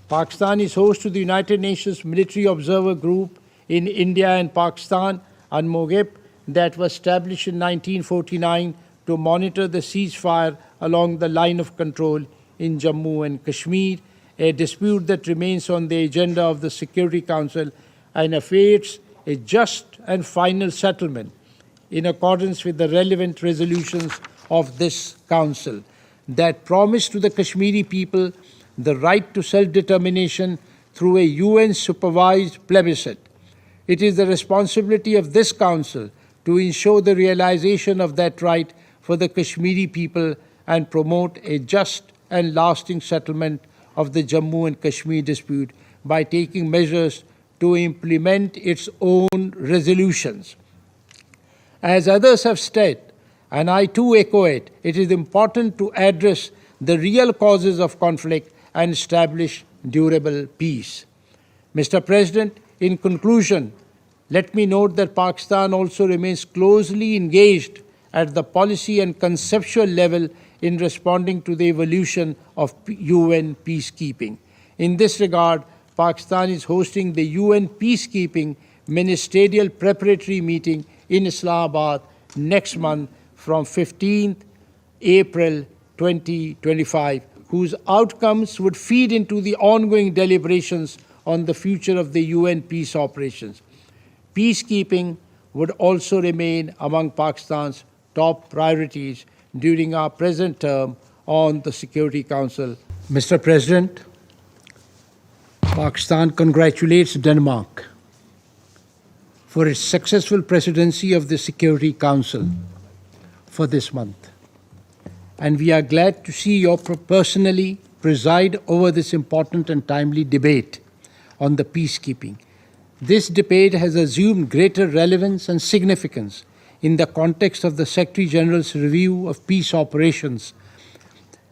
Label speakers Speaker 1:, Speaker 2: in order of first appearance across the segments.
Speaker 1: Pakistan is host to the United Nations Military Observer Group in India and Pakistan, UNMOGIP, that was established in 1949 to monitor the ceasefire along the line of control in Jammu and Kashmir, a dispute that remains on the agenda of the Security Council and awaits a just and final settlement in accordance with the relevant resolutions of this Council that promise to the Kashmiri people the right to self-determination through a UN-supervised plebiscite. It is the responsibility of this Council to ensure the realization of that right for the Kashmiri people and promote a just and lasting settlement of the Jammu and Kashmir dispute by taking measures to implement its own resolutions. As others have stated, and I too echo it, it is important to address the real causes of conflict and establish durable peace. Mr. President, in conclusion, let me note that Pakistan also remains closely engaged at the policy and conceptual level in responding to the evolution of UN peacekeeping. In this regard, Pakistan is hosting the UN Peacekeeping Ministerial Preparatory meeting in Islamabad next month from 15th April 2025, whose outcomes would feed into the ongoing deliberations on the future of the UN peace operations. Peacekeeping would also remain among Pakistan's top priorities during our present term on the Security Council. Mr. President, Pakistan congratulates Denmark for its successful presidency of the Security Council for this month. And we are glad to see you personally preside over this important and timely debate on the peacekeeping. This debate has assumed greater relevance and significance in the context of the Secretary General's review of peace operations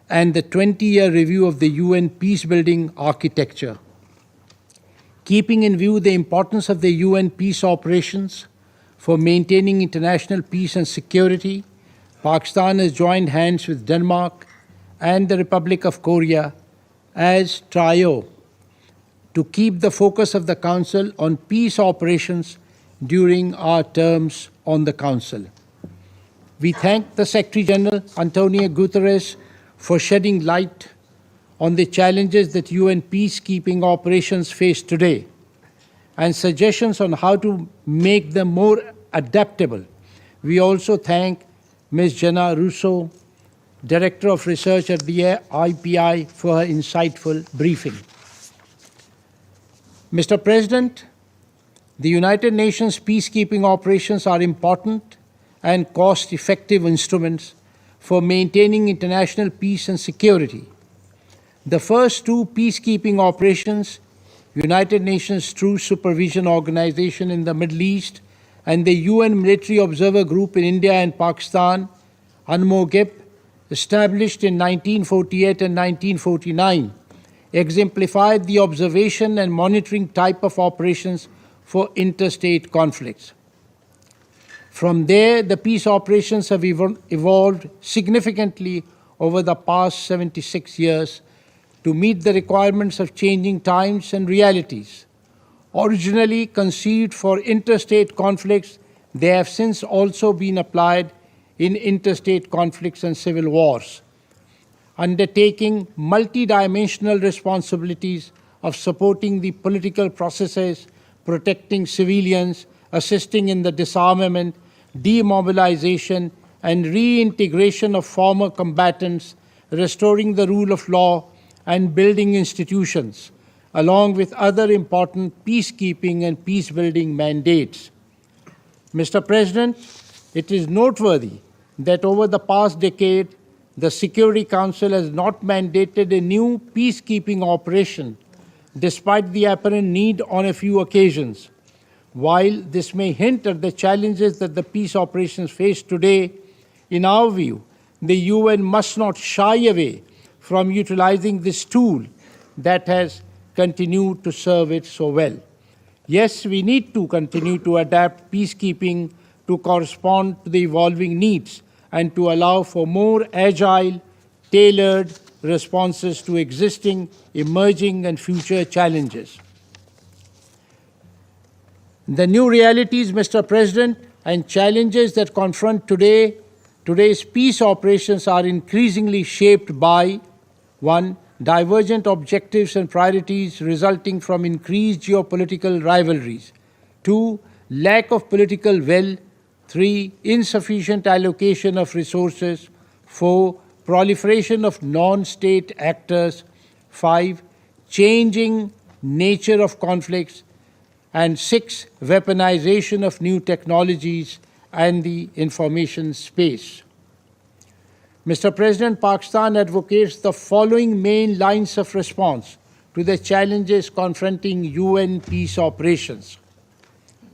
Speaker 1: and the 20-year review of the UN peacebuilding architecture. Keeping in view the importance of the UN peace operations for maintaining international peace and security, Pakistan has joined hands with Denmark and the Republic of Korea as trio to keep the focus of the Council on peace operations during our terms on the Council. We thank the Secretary General, Antonio Guterres, for shedding light on the challenges that UN peacekeeping operations face today and suggestions on how to make them more adaptable. We also thank Ms. Jenna Russo, Director of Research at the IPI, for her insightful briefing. Mr. President, the United Nations peacekeeping operations are important and cost-effective instruments for maintaining international peace and security. The first two peacekeeping operations, United Nations Truce Supervision Organization in the Middle East and the UN Military Observer Group in India and Pakistan, UNMOGIP, established in 1948 and 1949, exemplified the observation and monitoring type of operations for interstate conflicts. From there, the peace operations have evolved significantly over the past 76 years to meet the requirements of changing times and realities. Originally conceived for interstate conflicts, they have since also been applied in interstate conflicts and civil wars, undertaking multidimensional responsibilities of supporting the political processes, protecting civilians, assisting in the disarmament, demobilization, and reintegration of former combatants, restoring the rule of law, and building institutions, along with other important peacekeeping and peace-building mandates. Mr. President, it is noteworthy that over the past decade, the Security Council has not mandated a new peacekeeping operation, despite the apparent need on a few occasions. While this may hint at the challenges that the peace operations face today, in our view, the UN must not shy away from utilizing this tool that has continued to serve it so well. Yes, we need to continue to adapt peacekeeping to correspond to the evolving needs and to allow for more agile, tailored responses to existing, emerging, and future challenges. The new realities, Mr. President, and challenges that confront today's peace operations are increasingly shaped by 1. Divergent objectives and priorities resulting from increased geopolitical rivalries. 2. Lack of political will. 3. Insufficient allocation of resources. 4. Proliferation of non-state actors. 5. Changing nature of conflicts. And 6. Weaponization of new technologies and the information space. Mr. President, Pakistan advocates the following main lines of response to the challenges confronting UN peace operations.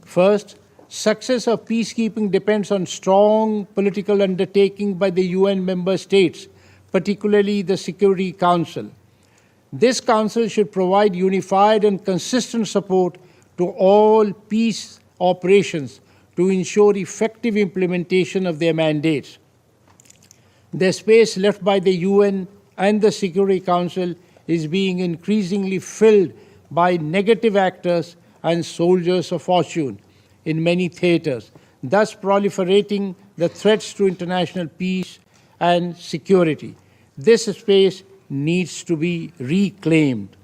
Speaker 1: First, success of peacekeeping depends on strong political undertaking by the UN member states, particularly the Security Council. This council should provide unified and consistent support to all peace operations to ensure effective implementation of their mandates. The space left by the UN and the Security Council is being increasingly filled by negative actors and soldiers of fortune in many theaters, thus proliferating the threats to international peace and security. This space needs to be reclaimed.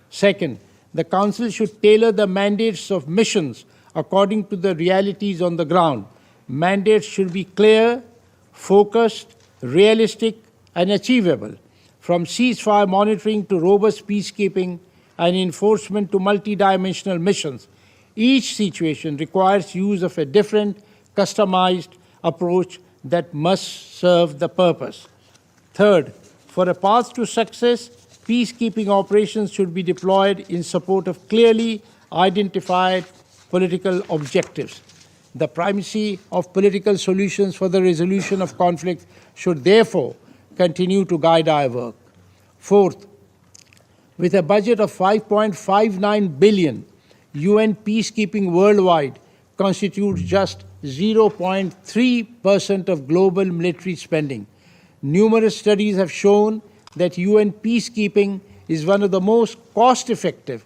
Speaker 1: Second, the Council should tailor the mandates of missions according to the realities on the ground. Mandates should be clear, focused, realistic, and achievable, from ceasefire monitoring to robust peacekeeping and enforcement to multidimensional missions. Each situation requires use of a different, customized approach that must serve the purpose. Third, for a path to success, peacekeeping operations should be deployed in support of clearly identified political objectives. The primacy of political solutions for the resolution of conflict should therefore continue to guide our work. Fourth, with a budget of 5.59 billion, UN peacekeeping worldwide constitutes just 0.3% of global military spending. Numerous studies have shown that UN peacekeeping is one of the most cost-effective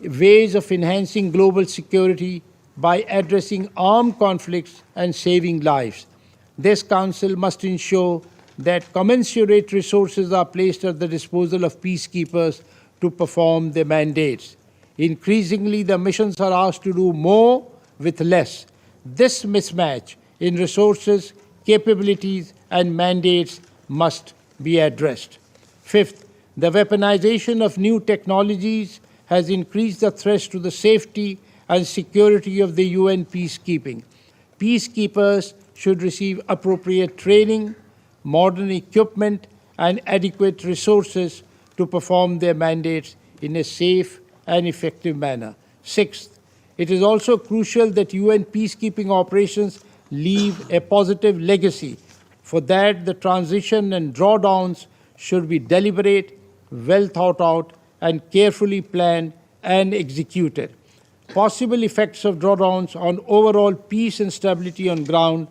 Speaker 1: ways of enhancing global security by addressing armed conflicts and saving lives. This Council must ensure that commensurate resources are placed at the disposal of peacekeepers to perform their mandates. Increasingly, the missions are asked to do more with less. This mismatch in resources, capabilities, and mandates must be addressed. Fifth, the weaponization of new technologies has increased the threats to the safety and security of the UN peacekeeping. Peacekeepers should receive appropriate training, modern equipment, and adequate resources to perform their mandates in a safe and effective manner. Sixth, it is also crucial that UN peacekeeping operations leave a positive legacy. For that, the transition and drawdowns should be deliberate, well thought out, and carefully planned and executed. Possible effects of drawdowns on overall peace and stability on ground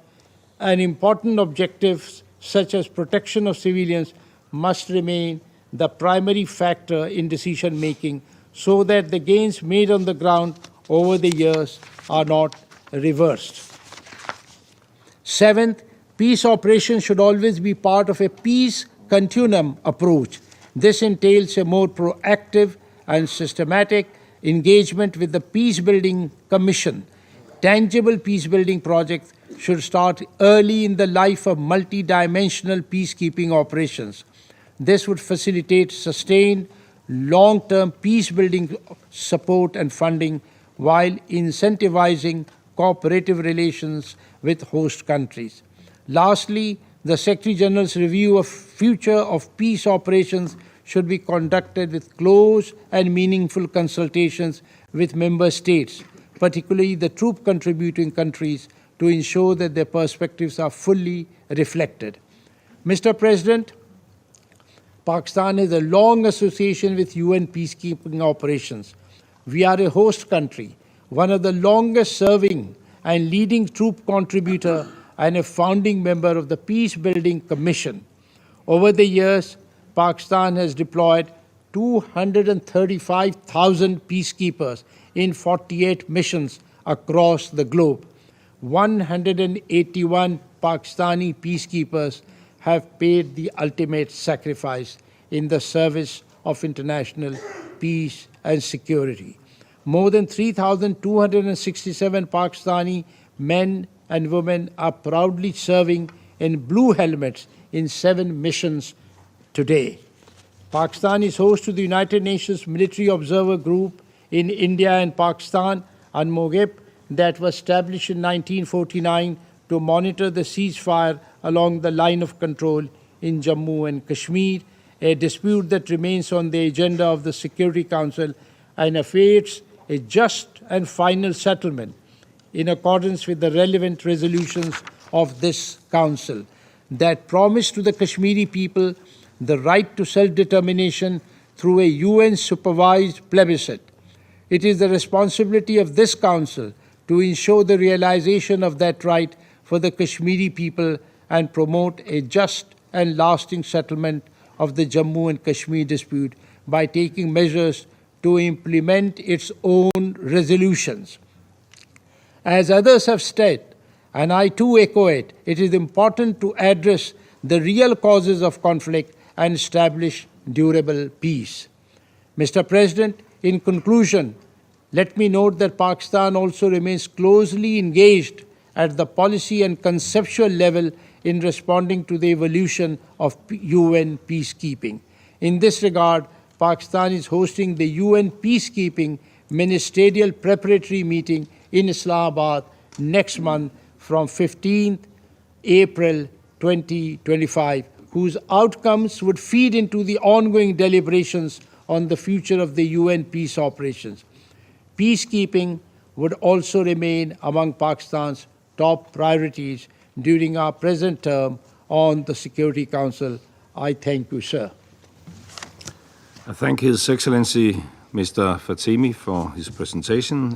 Speaker 1: and important objectives such as protection of civilians must remain the primary factor in decision making so that the gains made on the ground over the years are not reversed. Seventh, peace operations should always be part of a peace continuum approach. This entails a more proactive and systematic engagement with the Peacebuilding Commission. Tangible peacebuilding projects should start early in the life of multidimensional peacekeeping operations. This would facilitate sustained long-term peacebuilding support and funding while incentivizing cooperative relations with host countries. Lastly, the Secretary General's review of future of peace operations should be conducted with close and meaningful consultations with member states, particularly the troop contributing countries, to ensure that their perspectives are fully reflected. Mr. President, Pakistan has a long association with UN peacekeeping operations. We are a host country, one of the longest serving and leading troop contributor and a founding member of the Peacebuilding Commission. Over the years, Pakistan has deployed 235,000 peacekeepers in 48 missions across the globe. 181 Pakistani peacekeepers have paid the ultimate sacrifice in the service of international peace and security. More than 3,267 Pakistani men and women are proudly serving in blue helmets in 7 missions today. Pakistan is host to the United Nations Military Observer Group in India and Pakistan, UNMOGIP, that was established in 1949 to monitor the ceasefire along the line of control in Jammu and Kashmir, a dispute that remains on the agenda of the Security Council and awaits a just and final settlement in accordance with the relevant resolutions of this Council that promise to the Kashmiri people the right to self-determination through a UN-supervised plebiscite. It is the responsibility of this Council to ensure the realization of that right for the Kashmiri people and promote a just and lasting settlement of the Jammu and Kashmir dispute by taking measures to implement its own resolutions. As others have said, and I too echo it, it is important to address the real causes of conflict and establish durable peace. Mr. President, in conclusion, let me note that Pakistan also remains closely engaged at the policy and conceptual level in responding to the evolution of UN peacekeeping. In this regard, Pakistan is hosting the UN Peacekeeping Ministerial Preparatory meeting in Islamabad next month from 15th April 2025, whose outcomes would feed into the ongoing deliberations on the future of the UN peace operations. Peacekeeping would also remain among Pakistan's top priorities during our present term on the Security Council. I thank you, sir.
Speaker 2: I thank His Excellency Mr. Fatemi for his presentation.